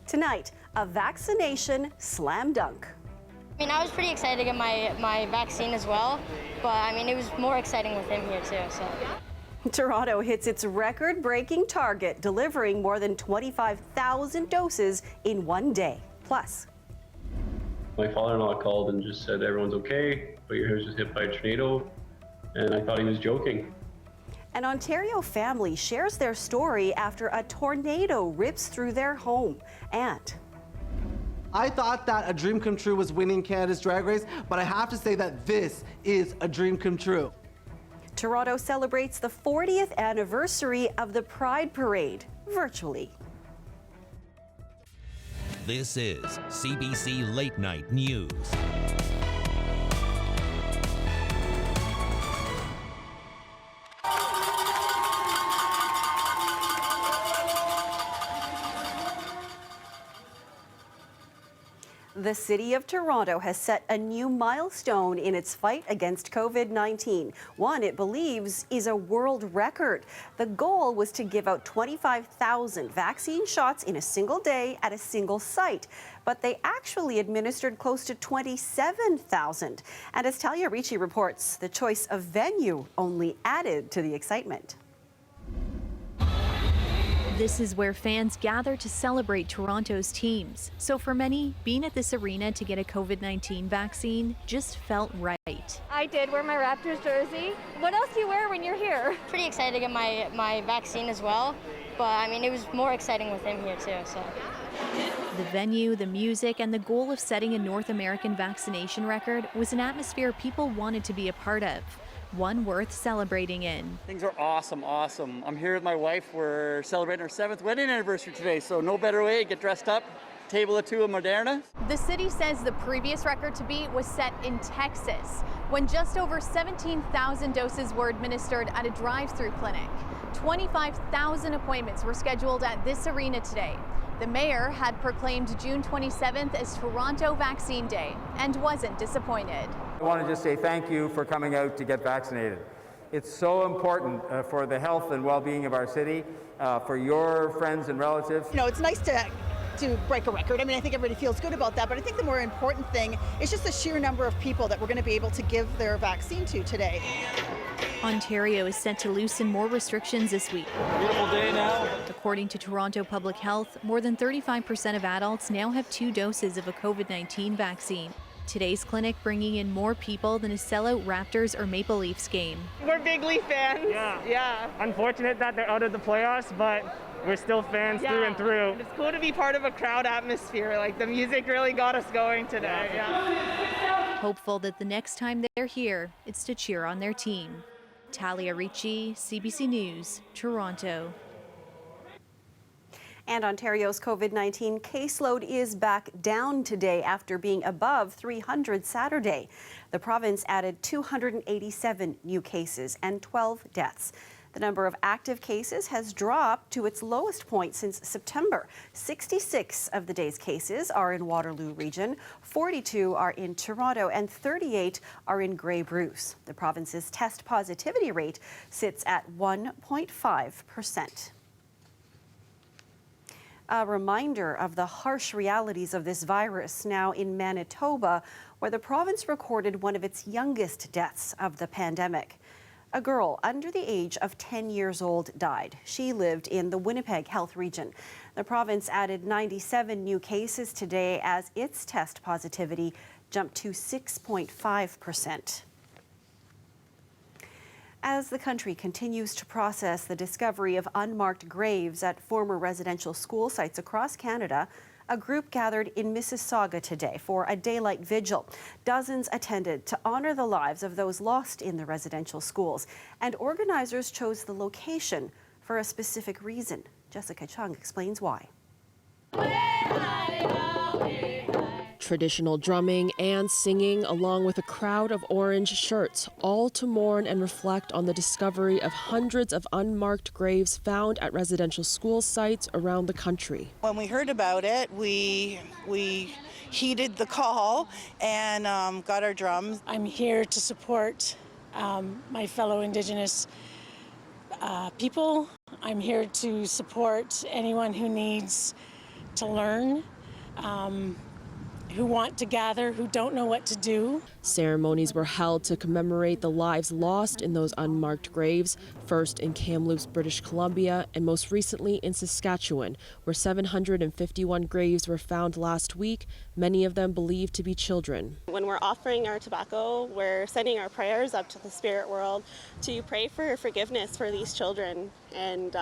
Tonight, a vaccination slam dunk. I mean, I was pretty excited to get my vaccine as well, but I mean, it was more exciting with him here too, so. Toronto hits its record-breaking target, delivering more than 25,000 doses in one day. Plus, my father-in-law called and just said everyone's okay, but your house was hit by a tornado, and I thought he was joking. an Ontario family shares their story after a tornado rips through their home. And I thought that a dream come true was winning Canada's Drag Race, but I have to say that this is a dream come true. Toronto celebrates the 40th anniversary of the Pride Parade virtually. This is CBC Late Night News. The City of Toronto has set a new milestone in its fight against COVID-19, one it believes is a world record. The goal was to give out 25,000 vaccine shots in a single day at a single site, but they actually administered close to 27,000. And as Talia Ricci reports, the choice of venue only added to the excitement. This is where fans gather to celebrate Toronto's teams. So for many, being at this arena to get a COVID-19 vaccine just felt right. I did wear my Raptors jersey. What else do you wear when you're here? Pretty excited to get my vaccine as well, but I mean, it was more exciting with him here too, so. The venue, the music, and the goal of setting a North American vaccination record was an atmosphere people wanted to be a part of. One worth celebrating in. Things are awesome. I'm here with my wife. We're celebrating our 7th wedding anniversary today, so no better way to get dressed up. Table of two of Moderna. The city says the previous record to beat was set in Texas, when just over 17,000 doses were administered at a drive-through clinic. 25,000 appointments were scheduled at this arena today. The mayor had proclaimed June 27th as Toronto Vaccine Day and wasn't disappointed. I want to just say thank you for coming out to get vaccinated. It's so important for the health and well-being of our city, for your friends and relatives. You know, it's nice to break a record. I mean, I think everybody feels good about that, but I think the more important thing is just the sheer number of people that we're going to be able to give their vaccine to today. Ontario is set to loosen more restrictions this week. Beautiful day now. According to Toronto Public Health, more than 35% of adults now have 2 doses of a COVID-19 vaccine. Today's clinic bringing in more people than a sellout Raptors or Maple Leafs game. We're big Leaf fans. Yeah. Unfortunate that they're out of the playoffs, but we're still fans through and through. It's cool to be part of a crowd atmosphere. Like, the music really got us going today. Yeah. Hopeful that the next time they're here, it's to cheer on their team. Talia Ricci, CBC News, Toronto. And Ontario's COVID-19 caseload is back down today after being above 300 Saturday. The province added 287 new cases and 12 deaths. The number of active cases has dropped to its lowest point since September. 66 of the day's cases are in Waterloo Region, 42 are in Toronto, and 38 are in Grey Bruce. The province's test positivity rate sits at 1.5%. A reminder of the harsh realities of this virus now in Manitoba, where the province recorded one of its youngest deaths of the pandemic. A girl under the age of 10 years old died. She lived in the Winnipeg Health Region. The province added 97 new cases today as its test positivity jumped to 6.5%. As the country continues to process the discovery of unmarked graves at former residential school sites across Canada, a group gathered in Mississauga today for a daylight vigil. Dozens attended to honor the lives of those lost in the residential schools, and organizers chose the location for a specific reason. Jessica Chung explains why. Traditional drumming and singing, along with a crowd of orange shirts, all to mourn and reflect on the discovery of hundreds of unmarked graves found at residential school sites around the country. When we heard about it, we heeded the call and got our drums. I'm here to support my fellow Indigenous people. I'm here to support anyone who needs to learn, who want to gather, who don't know what to do. Ceremonies were held to commemorate the lives lost in those unmarked graves, first in Kamloops, British Columbia, and most recently in Saskatchewan, where 751 graves were found last week, many of them believed to be children. When we're offering our tobacco, we're sending our prayers up to the spirit world to pray for forgiveness for these children and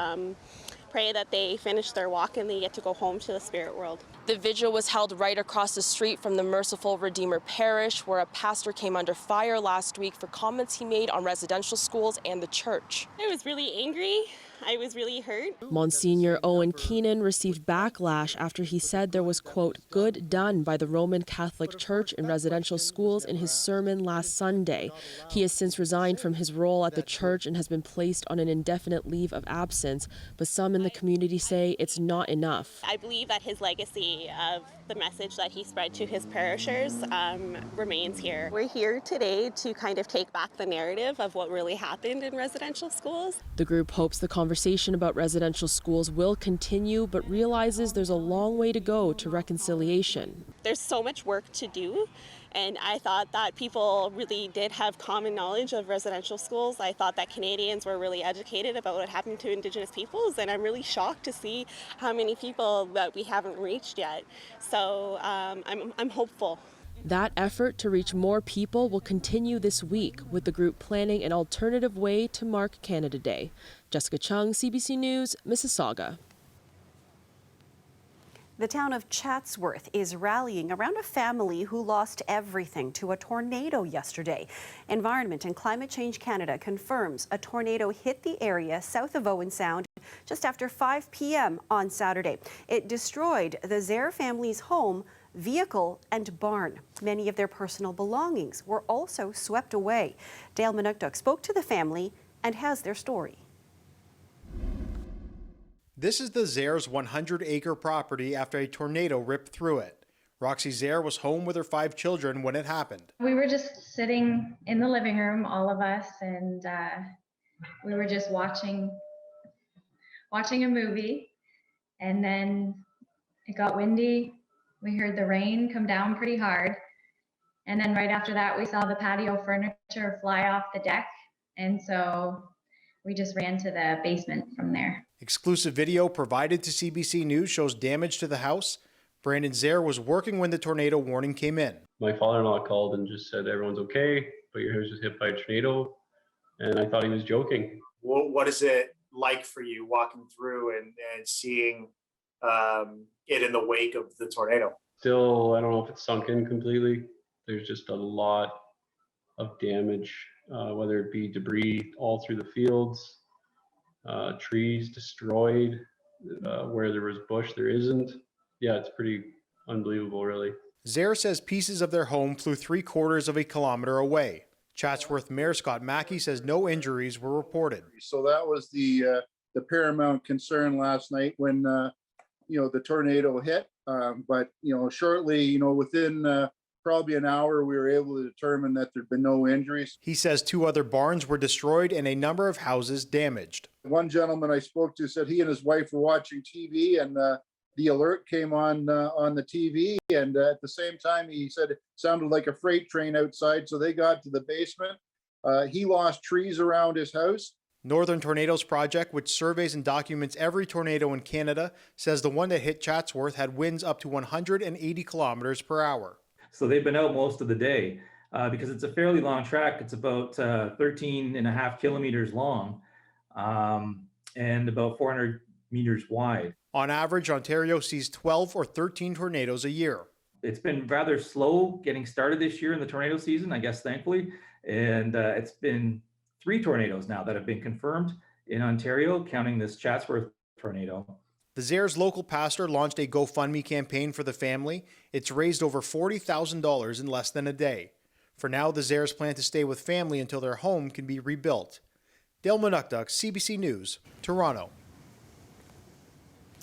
pray that they finish their walk and they get to go home to the spirit world. The vigil was held right across the street from the Merciful Redeemer Parish, where a pastor came under fire last week for comments he made on residential schools and the church. I was really angry. I was really hurt. Monsignor Owen Keenan received backlash after he said there was, quote, good done by the Roman Catholic Church in residential schools in his sermon last Sunday. He has since resigned from his role at the church and has been placed on an indefinite leave of absence, but some in the community say it's not enough. I believe that his legacy of the message that he spread to his parishioners remains here. We're here today to kind of take back the narrative of what really happened in residential schools. The group hopes the conversation about residential schools will continue, but realizes there's a long way to go to reconciliation. There's so much work to do, and I thought that people really did have common knowledge of residential schools. I thought that Canadians were really educated about what happened to Indigenous peoples, and I'm really shocked to see how many people that we haven't reached yet. So I'm hopeful. That effort to reach more people will continue this week, with the group planning an alternative way to mark Canada Day. Jessica Chung, CBC News, Mississauga. The town of Chatsworth is rallying around a family who lost everything to a tornado yesterday. Environment and Climate Change Canada confirms a tornado hit the area south of Owen Sound just after 5 p.m. on Saturday. It destroyed the Zare family's home, vehicle and barn. Many of their personal belongings were also swept away. Dale Manukduk spoke to the family and has their story. This is the Zare's 100-acre property after a tornado ripped through it. Roxy Zare was home with her 5 children when it happened. We were just sitting in the living room, all of us, and we were just watching a movie, and then it got windy. We heard the rain come down pretty hard, and then right after that we saw the patio furniture fly off the deck, and so we just ran to the basement from there. Exclusive video provided to CBC News shows damage to the house. Brandon Zare was working when the tornado warning came in. My father-in-law called and just said everyone's okay, but your house was hit by a tornado, and I thought he was joking. What is it like for you walking through and seeing it in the wake of the tornado? Still, I don't know if it's sunk in completely. There's just a lot of damage, whether it be debris all through the fields, trees destroyed, where there was bush, there isn't. Yeah, it's pretty unbelievable, really. Zare says pieces of their home flew 3/4 of a kilometer away. Chatsworth Mayor Scott Mackey says no injuries were reported. So that was the paramount concern last night when the tornado hit. But shortly, within probably an hour, we were able to determine that there'd been no injuries. He says 2 other barns were destroyed and a number of houses damaged. One gentleman I spoke to said he and his wife were watching TV, and the alert came on the TV, and at the same time he said it sounded like a freight train outside, so they got to the basement. He lost trees around his house. Northern Tornadoes Project, which surveys and documents every tornado in Canada, says the one that hit Chatsworth had winds up to 180 kilometers per hour. So they've been out most of the day because it's a fairly long track. It's about 13.5 kilometers long and about 400 meters wide. On average, Ontario sees 12 or 13 tornadoes a year. It's been rather slow getting started this year in the tornado season, I guess, thankfully. And it's been 3 tornadoes now that have been confirmed in Ontario, counting this Chatsworth tornado. The Zare's local pastor launched a GoFundMe campaign for the family. It's raised over $40,000 in less than a day. For now, the Zares plan to stay with family until their home can be rebuilt. Dale Manukduk, CBC News, Toronto.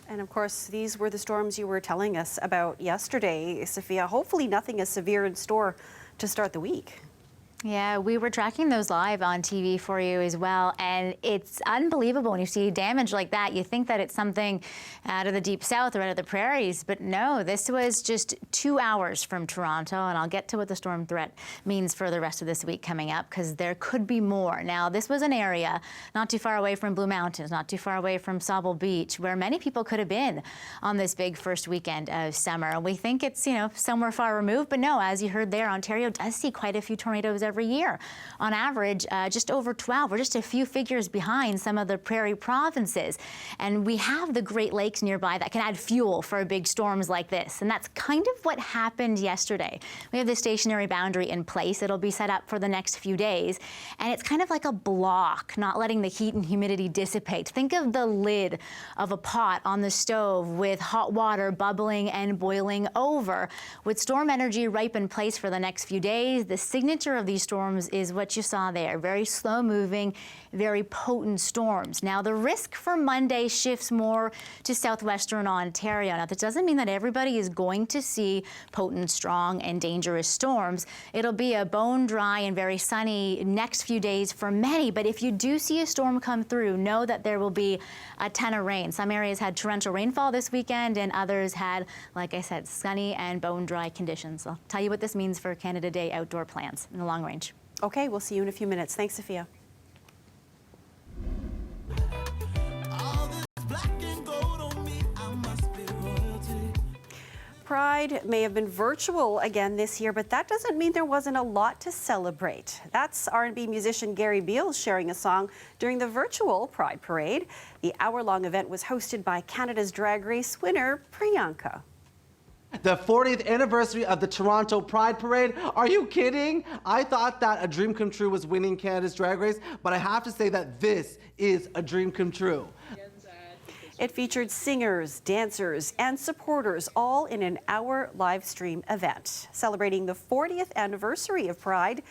And of course, these were the storms you were telling us about yesterday, Sophia. Hopefully nothing is severe in store to start the week. Yeah, we were tracking those live on TV for you as well, and it's unbelievable when you see damage like that. You think that it's something out of the deep south or out of the prairies, but no, this was just 2 hours from Toronto, and I'll get to what the storm threat means for the rest of this week coming up, because there could be more. Now, this was an area not too far away from Blue Mountains, not too far away from Sauble Beach, where many people could have been on this big first weekend of summer. We think it's, you know, somewhere far removed, but no, as you heard there, Ontario does see quite a few tornadoes every year. On average, just over 12. We're just a few figures behind some of the prairie provinces. And we have the Great Lakes nearby that can add fuel for big storms like this. And that's kind of what happened yesterday. We have the stationary boundary in place. It'll be set up for the next few days. And it's kind of like a block, not letting the heat and humidity dissipate. Think of the lid of a pot on the stove with hot water bubbling and boiling over. With storm energy ripe in place for the next few days, the signature of these storms is what you saw there. Very slow moving, very potent storms. Now the risk for Monday shifts more to southwestern Ontario. Now that doesn't mean that everybody is going to see potent, strong and dangerous storms. It'll be a bone dry and very sunny next few days for many, but if you do see a storm come through, know that there will be a ton of rain. Some areas had torrential rainfall this weekend and others had, like I said, sunny and bone dry conditions. I'll tell you what this means for Canada Day outdoor plans in the long range. Okay, we'll see you in a few minutes. Thanks, Sophia. Pride may have been virtual again this year, but that doesn't mean there wasn't a lot to celebrate. That's R&B musician Gary Beals sharing a song during the virtual Pride Parade. The hour-long event was hosted by Canada's Drag Race winner, Priyanka. The 40th anniversary of the Toronto Pride Parade. Are you kidding? I thought that a dream come true was winning Canada's Drag Race, but I have to say that this is a dream come true. It featured singers, dancers, and supporters all in an hour live stream event celebrating the 40th anniversary of Pride.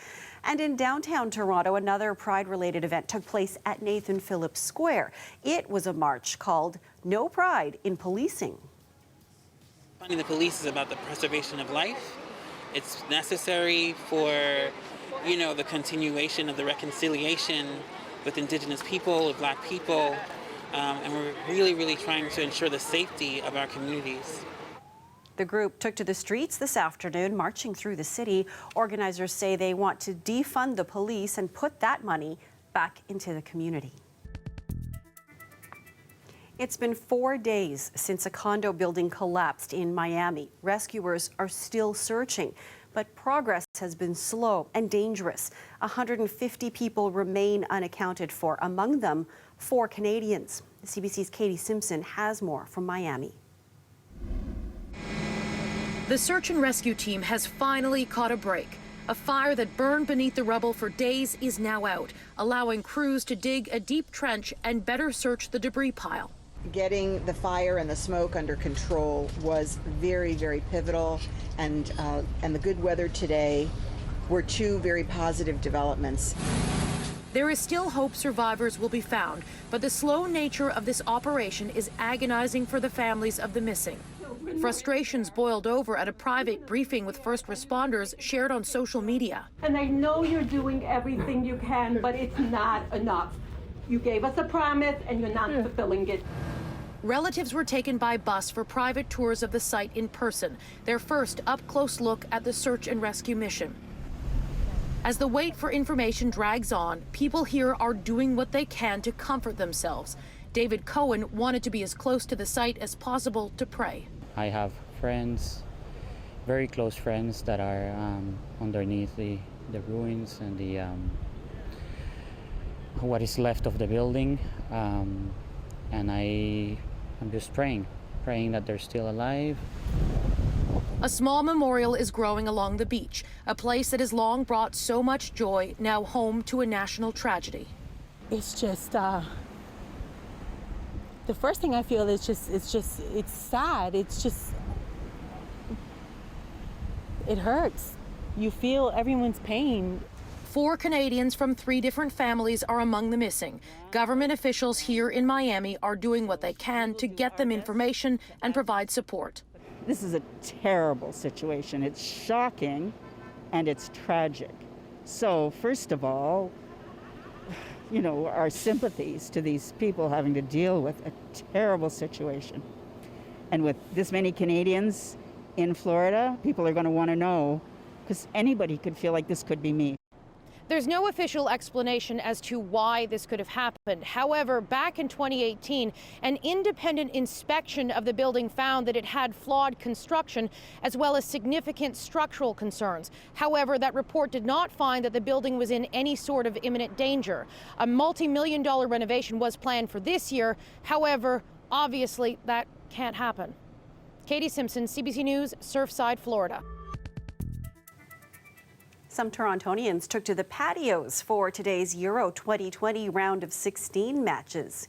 And in downtown Toronto, another Pride-related event took place at Nathan Phillips Square. It was a march called No Pride in Policing. Funding the police is about the preservation of life. It's necessary for, you know, the continuation of the reconciliation with Indigenous people, with Black people, and we're really trying to ensure the safety of our communities. The group took to the streets this afternoon, marching through the city. Organizers say they want to defund the police and put that money back into the community. It's been 4 days since a condo building collapsed in Miami. Rescuers are still searching, but progress has been slow and dangerous. 150 people remain unaccounted for, among them 4 Canadians. CBC's Katie Simpson has more from Miami. The search and rescue team has finally caught a break. A fire that burned beneath the rubble for days is now out, allowing crews to dig a deep trench and better search the debris pile. Getting the fire and the smoke under control was very pivotal, and the good weather today were 2 very positive developments. There is still hope survivors will be found, but the slow nature of this operation is agonizing for the families of the missing. Frustrations boiled over at a private briefing with first responders shared on social media. And I know you're doing everything you can, but it's not enough. You gave us a promise and you're not fulfilling it. Relatives were taken by bus for private tours of the site in person, their first up-close look at the search and rescue mission. As the wait for information drags on, people here are doing what they can to comfort themselves. David Cohen wanted to be as close to the site as possible to pray. I have friends, very close friends that are underneath the ruins and the what is left of the building, and I'm just praying that they're still alive. A small memorial is growing along the beach, a place that has long brought so much joy, now home to a national tragedy. It's just, the first thing I feel is it's sad. It hurts. You feel everyone's pain. 4 Canadians from 3 different families are among the missing. Government officials here in Miami are doing what they can to get them information and provide support. This is a terrible situation. It's shocking and it's tragic. So first of all, you know, our sympathies to these people having to deal with a terrible situation. And with this many Canadians in Florida, people are going to want to know, because anybody could feel like this could be me. There's no official explanation as to why this could have happened. However, back in 2018, an independent inspection of the building found that it had flawed construction as well as significant structural concerns. However, that report did not find that the building was in any sort of imminent danger. A multi-million-dollar renovation was planned for this year. However, obviously that can't happen. Katie Simpson, CBC News, Surfside, Florida. Some Torontonians took to the patios for today's Euro 2020 round of 16 matches.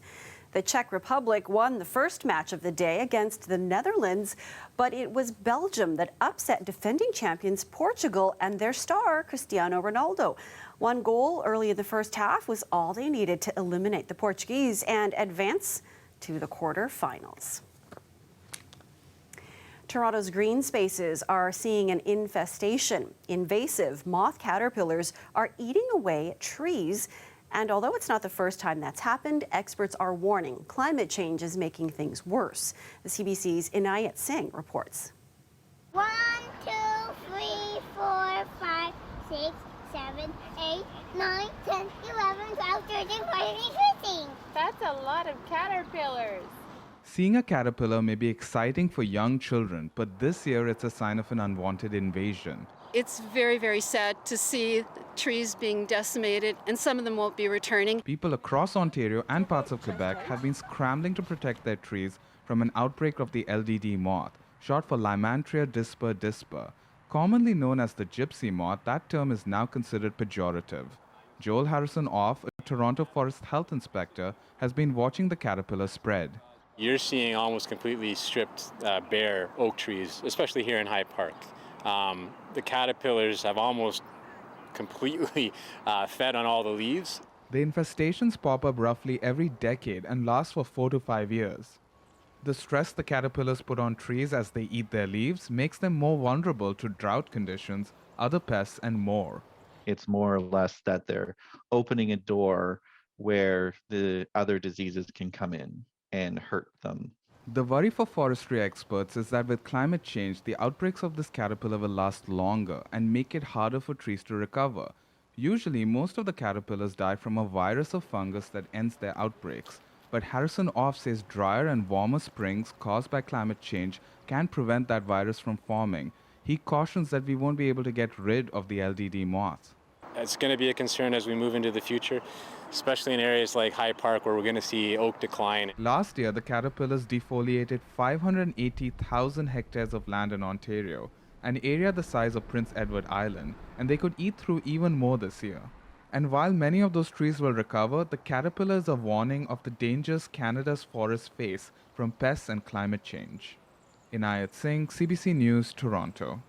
The Czech Republic won the first match of the day against the Netherlands, but it was Belgium that upset defending champions Portugal and their star, Cristiano Ronaldo. One goal early in the first half was all they needed to eliminate the Portuguese and advance to the quarterfinals. Toronto's green spaces are seeing an infestation. Invasive moth caterpillars are eating away at trees. And although it's not the first time that's happened, experts are warning climate change is making things worse. The CBC's Inayat Singh reports. 1, 2, 3, 4, 5, 6, 7, 8, 9, 10, 11, 12, 13, 14, 15. That's a lot of caterpillars. Seeing a caterpillar may be exciting for young children, but this year it's a sign of an unwanted invasion. It's very, very sad to see trees being decimated, and some of them won't be returning. People across Ontario and parts of Quebec have been scrambling to protect their trees from an outbreak of the LDD moth, short for Lymantria disper disper. Commonly known as the gypsy moth, that term is now considered pejorative. Joel Harrison-Off, a Toronto Forest Health Inspector, has been watching the caterpillar spread. You're seeing almost completely stripped bare oak trees, especially here in High Park. The caterpillars have almost completely fed on all the leaves. The infestations pop up roughly every decade and last for 4 to 5 years. The stress the caterpillars put on trees as they eat their leaves makes them more vulnerable to drought conditions, other pests, and more. It's more or less that they're opening a door where the other diseases can come in and hurt them. The worry for forestry experts is that with climate change, the outbreaks of this caterpillar will last longer and make it harder for trees to recover. Usually, most of the caterpillars die from a virus or fungus that ends their outbreaks. But Harrison-Off says drier and warmer springs caused by climate change can prevent that virus from forming. He cautions that we won't be able to get rid of the LDD moth. It's going to be a concern as we move into the future, especially in areas like High Park where we're going to see oak decline. Last year, the caterpillars defoliated 580,000 hectares of land in Ontario, an area the size of Prince Edward Island, and they could eat through even more this year. And while many of those trees will recover, the caterpillars are warning of the dangers Canada's forests face from pests and climate change. Inayat Singh, CBC News, Toronto.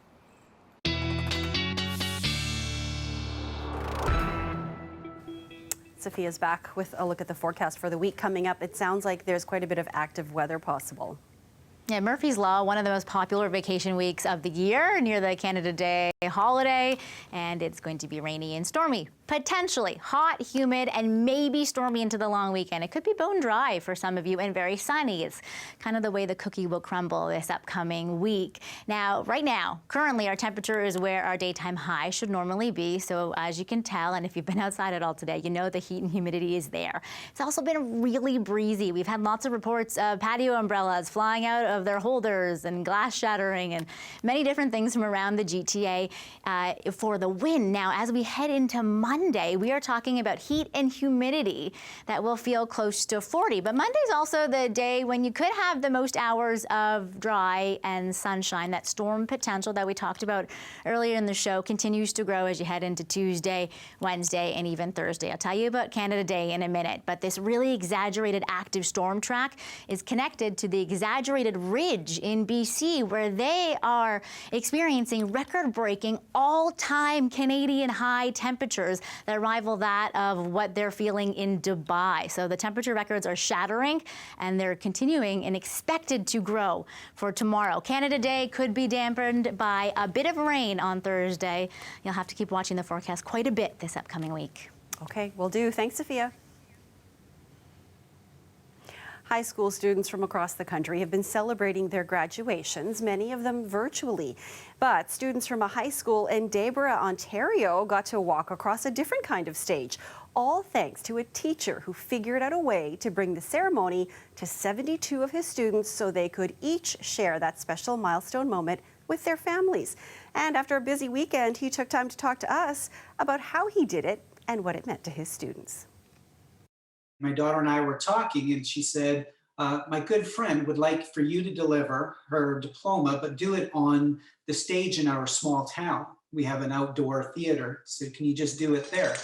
Sophia's back with a look at the forecast for the week coming up. It sounds like there's quite a bit of active weather possible. Yeah, Murphy's Law, one of the most popular vacation weeks of the year near the Canada Day holiday, and it's going to be rainy and stormy. Potentially hot, humid, and maybe stormy into the long weekend. It could be bone dry for some of you and very sunny. It's kind of the way the cookie will crumble this upcoming week. Now, right now, currently our temperature is where our daytime high should normally be. So as you can tell, and if you've been outside at all today, you know the heat and humidity is there. It's also been really breezy. We've had lots of reports of patio umbrellas flying out of their holders and glass shattering and many different things from around the GTA for the wind. Now, as we head into Monday, we are talking about heat and humidity that will feel close to 40. But Monday's also the day when you could have the most hours of dry and sunshine. That storm potential that we talked about earlier in the show continues to grow as you head into Tuesday, Wednesday, and even Thursday. I'll tell you about Canada Day in a minute, but this really exaggerated active storm track is connected to the exaggerated ridge in BC, where they are experiencing record-breaking all-time Canadian high temperatures that rival that of what they're feeling in Dubai. So the temperature records are shattering, and they're continuing and expected to grow for tomorrow. Canada Day could be dampened by a bit of rain on Thursday. You'll have to keep watching the forecast quite a bit this upcoming week. Okay, will do. Thanks, Sophia. High school students from across the country have been celebrating their graduations, many of them virtually. But students from a high school in Desborough, Ontario got to walk across a different kind of stage, all thanks to a teacher who figured out a way to bring the ceremony to 72 of his students so they could each share that special milestone moment with their families. And after a busy weekend, he took time to talk to us about how he did it and what it meant to his students. My daughter and I were talking, and she said, my good friend would like for you to deliver her diploma, but do it on the stage in our small town. We have an outdoor theater, so can you just do it there?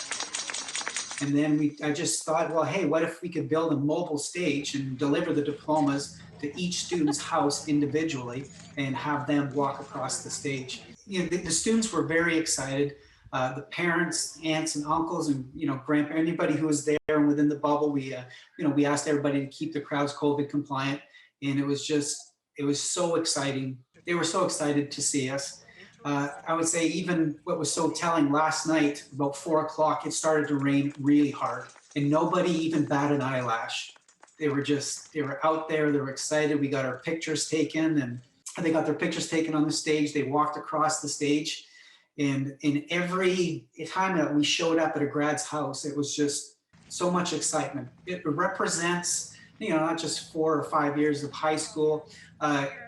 And then I just thought, well, hey, what if we could build a mobile stage and deliver the diplomas to each student's house individually and have them walk across the stage? You know, the students were very excited. The parents, aunts and uncles, and grandparents, anybody who was there and within the bubble, we asked everybody to keep the crowds COVID compliant, and it was so exciting. They were so excited to see us. I would say even what was so telling last night, about 4 o'clock, it started to rain really hard, and nobody even batted an eyelash. They were out there. They were excited. We got our pictures taken, and they got their pictures taken on the stage. They walked across the stage. And in every time that we showed up at a grad's house, it was just so much excitement. It represents, not just 4 or 5 years of high school.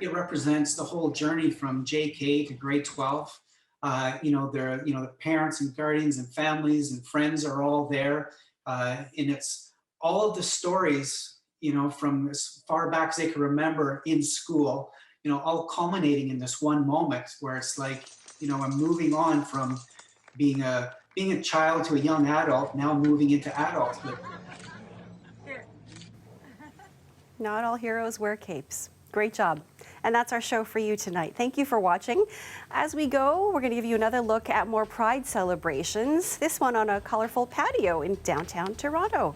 It represents the whole journey from JK to grade 12. The parents and guardians and families and friends are all there. And it's all of the stories, from as far back as they can remember in school, all culminating in this one moment where it's like, I'm moving on from being a child to a young adult, now moving into adulthood. Not all heroes wear capes. Great job. And that's our show for you tonight. Thank you for watching. As we go, we're going to give you another look at more Pride celebrations, this one on a colorful patio in downtown Toronto.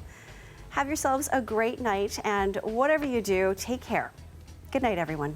Have yourselves a great night, and whatever you do, take care. Good night, everyone.